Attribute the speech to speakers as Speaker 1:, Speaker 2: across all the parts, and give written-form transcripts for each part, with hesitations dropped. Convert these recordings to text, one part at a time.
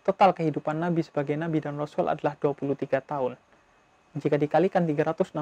Speaker 1: total kehidupan Nabi sebagai Nabi dan Rasul adalah 23 tahun. Jika dikalikan 365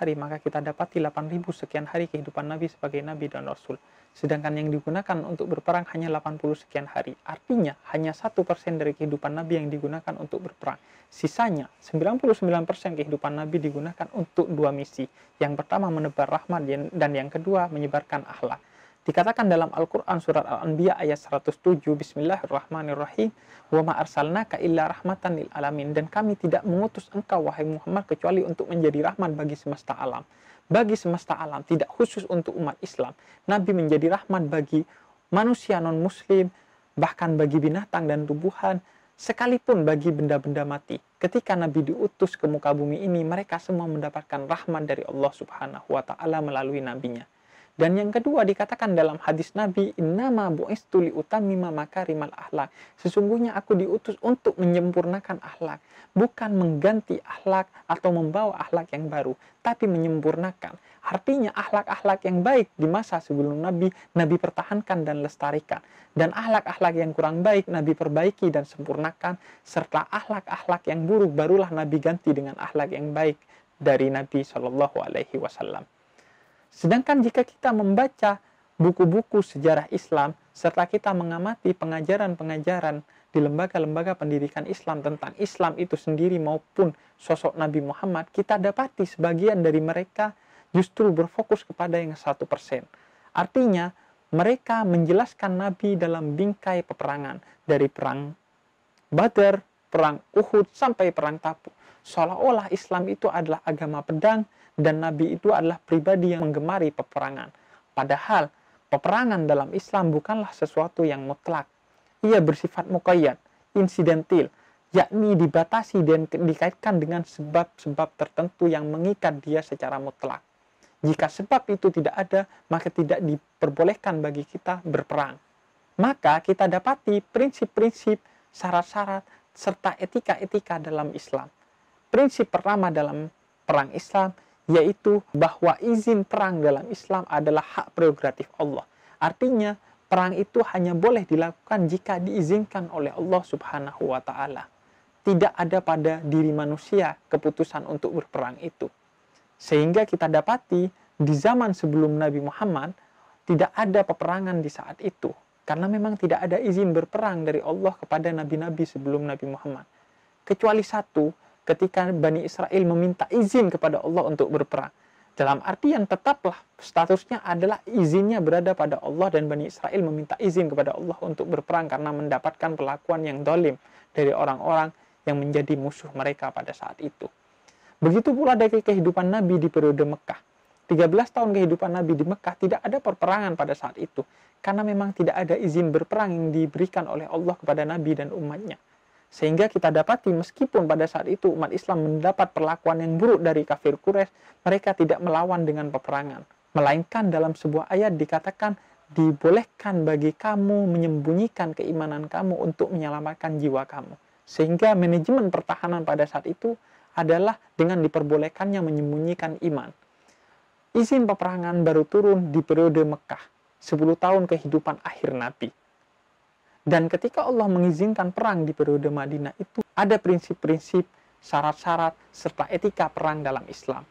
Speaker 1: hari, maka kita dapati 8.000 sekian hari kehidupan Nabi sebagai Nabi dan Rasul. Sedangkan yang digunakan untuk berperang hanya 80 sekian hari. Artinya, hanya 1% dari kehidupan Nabi yang digunakan untuk berperang. Sisanya, 99% kehidupan Nabi digunakan untuk dua misi. Yang pertama, menebar rahmat, dan yang kedua, menyebarkan akhlak. Dikatakan dalam Al-Quran surat Al-Anbiya ayat 107, Bismillahirrahmanirrahim, wa ma arsalnaka illa rahmatan lil alamin, dan kami tidak mengutus engkau wahai Muhammad kecuali untuk menjadi rahmat bagi semesta alam. Bagi semesta alam, tidak khusus untuk umat Islam. Nabi menjadi rahmat bagi manusia non-muslim, bahkan bagi binatang dan tumbuhan, sekalipun bagi benda-benda mati. Ketika Nabi diutus ke muka bumi ini, mereka semua mendapatkan rahmat dari Allah Subhanahu wa Ta'ala melalui nabinya. Dan yang kedua dikatakan dalam hadis Nabi, innama bu'istu liutammima makarimal akhlak. Sesungguhnya aku diutus untuk menyempurnakan akhlak, bukan mengganti akhlak atau membawa akhlak yang baru, tapi menyempurnakan. Artinya akhlak-akhlak yang baik di masa sebelum Nabi, Nabi pertahankan dan lestarikan. Dan akhlak-akhlak yang kurang baik, Nabi perbaiki dan sempurnakan. Serta akhlak-akhlak yang buruk, barulah Nabi ganti dengan akhlak yang baik dari Nabi Shallallahu Alaihi Wasallam. Sedangkan jika kita membaca buku-buku sejarah Islam, serta kita mengamati pengajaran-pengajaran di lembaga-lembaga pendidikan Islam tentang Islam itu sendiri maupun sosok Nabi Muhammad, kita dapati sebagian dari mereka justru berfokus kepada yang 1%. Artinya, mereka menjelaskan Nabi dalam bingkai peperangan, dari perang Badar, perang Uhud, sampai perang Tabuk. Seolah-olah Islam itu adalah agama pedang, dan Nabi itu adalah pribadi yang menggemari peperangan. Padahal, peperangan dalam Islam bukanlah sesuatu yang mutlak. Ia bersifat muqayyad, insidentil, yakni dibatasi dan dikaitkan dengan sebab-sebab tertentu yang mengikat dia secara mutlak. Jika sebab itu tidak ada, maka tidak diperbolehkan bagi kita berperang. Maka kita dapati prinsip-prinsip, syarat-syarat, serta etika-etika dalam Islam. Prinsip pertama dalam perang Islam yaitu bahwa izin perang dalam Islam adalah hak prerogatif Allah. Artinya, perang itu hanya boleh dilakukan jika diizinkan oleh Allah Subhanahu wa Ta'ala. Tidak ada pada diri manusia keputusan untuk berperang itu. Sehingga kita dapati di zaman sebelum Nabi Muhammad tidak ada peperangan di saat itu. Karena memang tidak ada izin berperang dari Allah kepada nabi-nabi sebelum Nabi Muhammad. Kecuali satu, ketika Bani Israel meminta izin kepada Allah untuk berperang. Dalam artian tetaplah statusnya adalah izinnya berada pada Allah, dan Bani Israel meminta izin kepada Allah untuk berperang karena mendapatkan perlakuan yang zalim dari orang-orang yang menjadi musuh mereka pada saat itu. Begitu pula dari kehidupan Nabi di periode Mekah. 13 tahun kehidupan Nabi di Mekah tidak ada perperangan pada saat itu, karena memang tidak ada izin berperang yang diberikan oleh Allah kepada Nabi dan umatnya. Sehingga kita dapati meskipun pada saat itu umat Islam mendapat perlakuan yang buruk dari kafir Quraisy, mereka tidak melawan dengan peperangan. Melainkan dalam sebuah ayat dikatakan, dibolehkan bagi kamu menyembunyikan keimanan kamu untuk menyelamatkan jiwa kamu. Sehingga manajemen pertahanan pada saat itu adalah dengan diperbolehkannya menyembunyikan iman. Izin peperangan baru turun di periode Mekah, 10 tahun kehidupan akhir Nabi. Dan ketika Allah mengizinkan perang di periode Madinah itu, ada prinsip-prinsip, syarat-syarat, serta etika perang dalam Islam.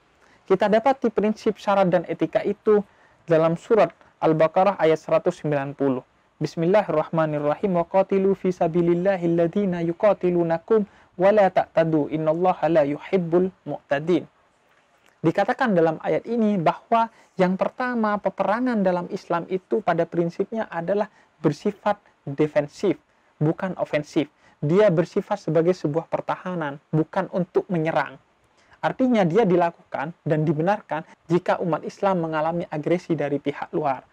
Speaker 1: Kita dapati prinsip, syarat, dan etika itu dalam surat Al-Baqarah ayat 190. Bismillahirrahmanirrahim. Wa qatilu fi sabilillahi alladhina yuqatilunakum wa la ta'tadu innallaha la yuhibbul mu'tadin. Dikatakan dalam ayat ini bahwa yang pertama, peperangan dalam Islam itu pada prinsipnya adalah bersifat defensif, bukan ofensif. Dia bersifat sebagai sebuah pertahanan, bukan untuk menyerang. Artinya dia dilakukan dan dibenarkan jika umat Islam mengalami agresi dari pihak luar.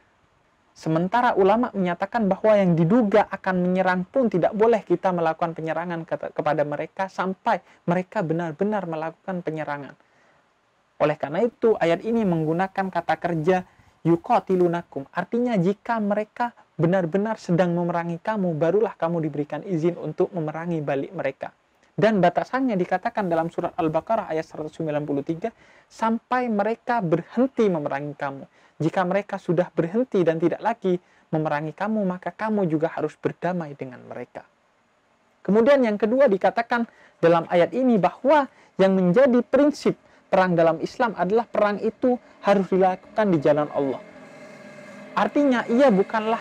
Speaker 1: Sementara ulama menyatakan bahwa yang diduga akan menyerang pun tidak boleh kita melakukan penyerangan kepada mereka sampai mereka benar-benar melakukan penyerangan. Oleh karena itu, ayat ini menggunakan kata kerja yuqatilunakum. Artinya jika mereka benar-benar sedang memerangi kamu, barulah kamu diberikan izin untuk memerangi balik mereka. Dan batasannya dikatakan dalam surat Al-Baqarah ayat 193, sampai mereka berhenti memerangi kamu. Jika mereka sudah berhenti dan tidak lagi memerangi kamu, maka kamu juga harus berdamai dengan mereka. Kemudian yang kedua dikatakan dalam ayat ini bahwa yang menjadi prinsip perang dalam Islam adalah perang itu harus dilakukan di jalan Allah. Artinya ia bukanlah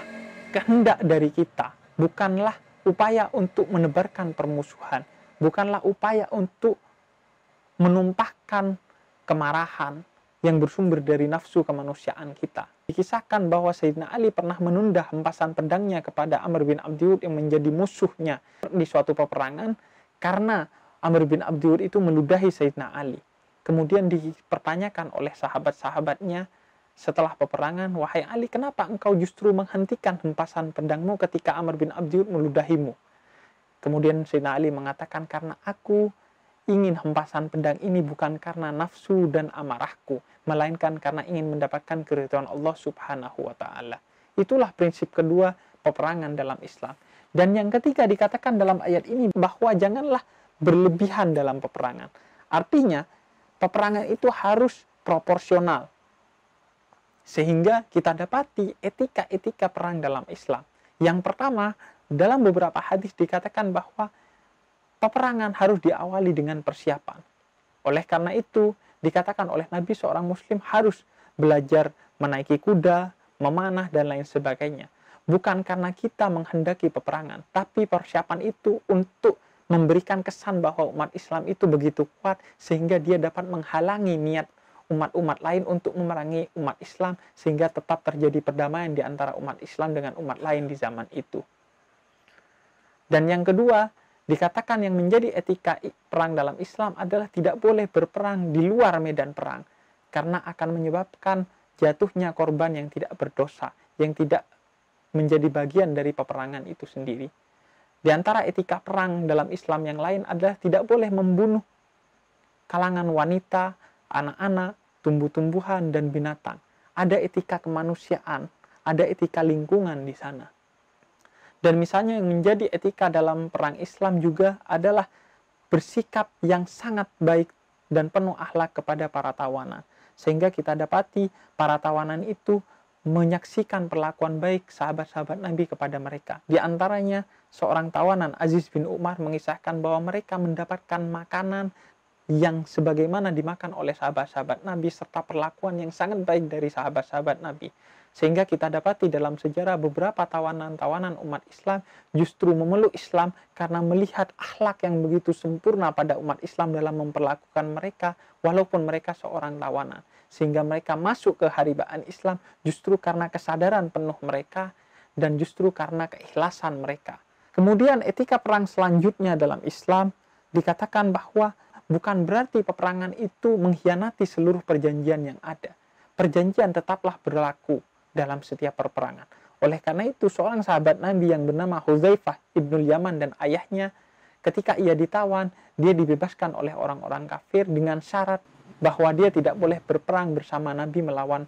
Speaker 1: kehendak dari kita, bukanlah upaya untuk menebarkan permusuhan, bukanlah upaya untuk menumpahkan kemarahan yang bersumber dari nafsu kemanusiaan kita. Dikisahkan bahwa Sayyidina Ali pernah menunda hempasan pedangnya kepada Amr bin Abdiwud yang menjadi musuhnya di suatu peperangan karena Amr bin Abdiwud itu meludahi Sayyidina Ali. Kemudian dipertanyakan oleh sahabat-sahabatnya setelah peperangan, "Wahai Ali, kenapa engkau justru menghentikan hempasan pedangmu ketika Amr bin Abdiwud meludahimu?" Kemudian Sayyidina Ali mengatakan, "Karena aku ingin hempasan pedang ini bukan karena nafsu dan amarahku, melainkan karena ingin mendapatkan keridhaan Allah Subhanahu wa Ta'ala." Itulah prinsip kedua peperangan dalam Islam. Dan yang ketiga dikatakan dalam ayat ini bahwa janganlah berlebihan dalam peperangan. Artinya, peperangan itu harus proporsional. Sehingga kita dapati etika-etika perang dalam Islam. Yang pertama, dalam beberapa hadis dikatakan bahwa peperangan harus diawali dengan persiapan. Oleh karena itu, dikatakan oleh Nabi seorang muslim harus belajar menaiki kuda, memanah, dan lain sebagainya. Bukan karena kita menghendaki peperangan, tapi persiapan itu untuk memberikan kesan bahwa umat Islam itu begitu kuat sehingga dia dapat menghalangi niat umat-umat lain untuk memerangi umat Islam sehingga tetap terjadi perdamaian di antara umat Islam dengan umat lain di zaman itu. Dan yang kedua, dikatakan yang menjadi etika perang dalam Islam adalah tidak boleh berperang di luar medan perang karena akan menyebabkan jatuhnya korban yang tidak berdosa, yang tidak menjadi bagian dari peperangan itu sendiri. Di antara etika perang dalam Islam yang lain adalah tidak boleh membunuh kalangan wanita, anak-anak, tumbuh-tumbuhan, dan binatang. Ada etika kemanusiaan, ada etika lingkungan di sana. Dan misalnya yang menjadi etika dalam perang Islam juga adalah bersikap yang sangat baik dan penuh akhlak kepada para tawanan. Sehingga kita dapati para tawanan itu menyaksikan perlakuan baik sahabat-sahabat Nabi kepada mereka. Di antaranya seorang tawanan, Aziz bin Umar, mengisahkan bahwa mereka mendapatkan makanan yang sebagaimana dimakan oleh sahabat-sahabat Nabi serta perlakuan yang sangat baik dari sahabat-sahabat Nabi. Sehingga kita dapati dalam sejarah beberapa tawanan-tawanan umat Islam justru memeluk Islam karena melihat akhlak yang begitu sempurna pada umat Islam dalam memperlakukan mereka walaupun mereka seorang tawanan. Sehingga mereka masuk ke haribaan Islam justru karena kesadaran penuh mereka dan justru karena keikhlasan mereka. Kemudian etika perang selanjutnya dalam Islam dikatakan bahwa bukan berarti peperangan itu mengkhianati seluruh perjanjian yang ada. Perjanjian tetaplah berlaku dalam setiap peperangan. Oleh karena itu, seorang sahabat Nabi yang bernama Hudzaifah ibnul Yaman dan ayahnya, ketika ia ditawan, dia dibebaskan oleh orang-orang kafir dengan syarat bahwa dia tidak boleh berperang bersama Nabi melawan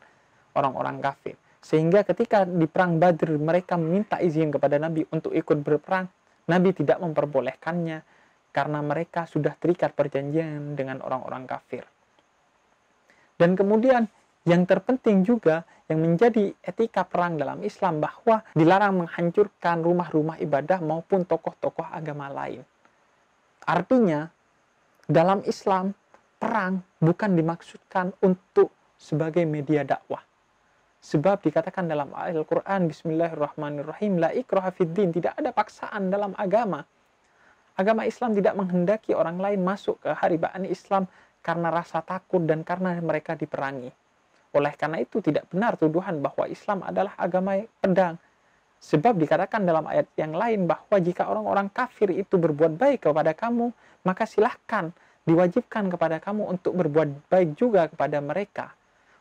Speaker 1: orang-orang kafir. Sehingga ketika di perang Badr, mereka meminta izin kepada Nabi untuk ikut berperang, Nabi tidak memperbolehkannya karena mereka sudah terikat perjanjian dengan orang-orang kafir. Dan kemudian yang terpenting juga yang menjadi etika perang dalam Islam bahwa dilarang menghancurkan rumah-rumah ibadah maupun tokoh-tokoh agama lain. Artinya, dalam Islam, perang bukan dimaksudkan untuk sebagai media dakwah. Sebab dikatakan dalam Al-Quran, Bismillahirrahmanirrahim, La ikraha fiddin, tidak ada paksaan dalam agama. Agama Islam tidak menghendaki orang lain masuk ke haribaan Islam karena rasa takut dan karena mereka diperangi. Oleh karena itu tidak benar tuduhan bahwa Islam adalah agama pedang. Sebab dikatakan dalam ayat yang lain bahwa jika orang-orang kafir itu berbuat baik kepada kamu, maka silahkan diwajibkan kepada kamu untuk berbuat baik juga kepada mereka.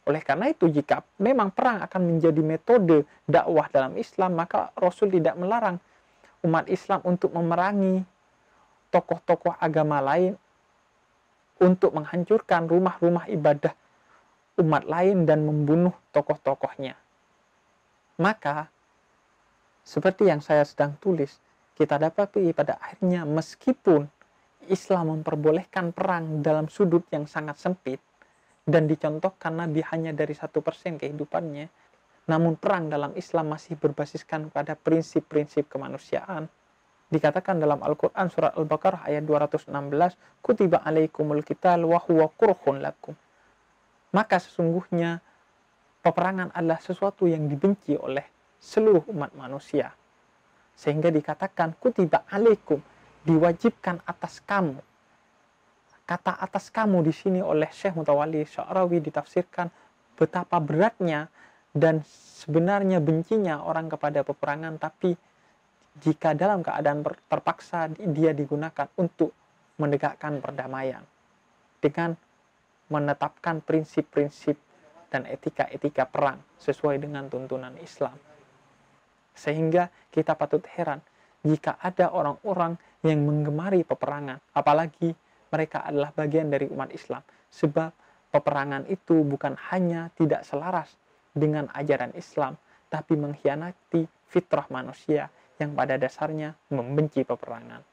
Speaker 1: Oleh karena itu jika memang perang akan menjadi metode dakwah dalam Islam, maka Rasul tidak melarang umat Islam untuk memerangi tokoh-tokoh agama lain untuk menghancurkan rumah-rumah ibadah umat lain dan membunuh tokoh-tokohnya. Maka, seperti yang saya sedang tulis, kita dapati pada akhirnya meskipun Islam memperbolehkan perang dalam sudut yang sangat sempit dan dicontohkan Nabi hanya dari 1% kehidupannya, namun perang dalam Islam masih berbasiskan pada prinsip-prinsip kemanusiaan, Dikatakan dalam Al-Quran surat Al-Baqarah ayat 216, kutiba alaikumul qital wa huwa kurhun lakum. Maka sesungguhnya peperangan adalah sesuatu yang dibenci oleh seluruh umat manusia. Sehingga dikatakan kutiba alaikum, diwajibkan atas kamu. Kata atas kamu di sini oleh Syekh Mutawalli Sya'rawi ditafsirkan betapa beratnya dan sebenarnya bencinya orang kepada peperangan, tapi jika dalam keadaan terpaksa dia digunakan untuk menegakkan perdamaian dengan menetapkan prinsip-prinsip dan etika-etika perang sesuai dengan tuntunan Islam. Sehingga kita patut heran jika ada orang-orang yang menggemari peperangan, apalagi mereka adalah bagian dari umat Islam, sebab peperangan itu bukan hanya tidak selaras dengan ajaran Islam, tapi mengkhianati fitrah manusia yang pada dasarnya membenci peperangan.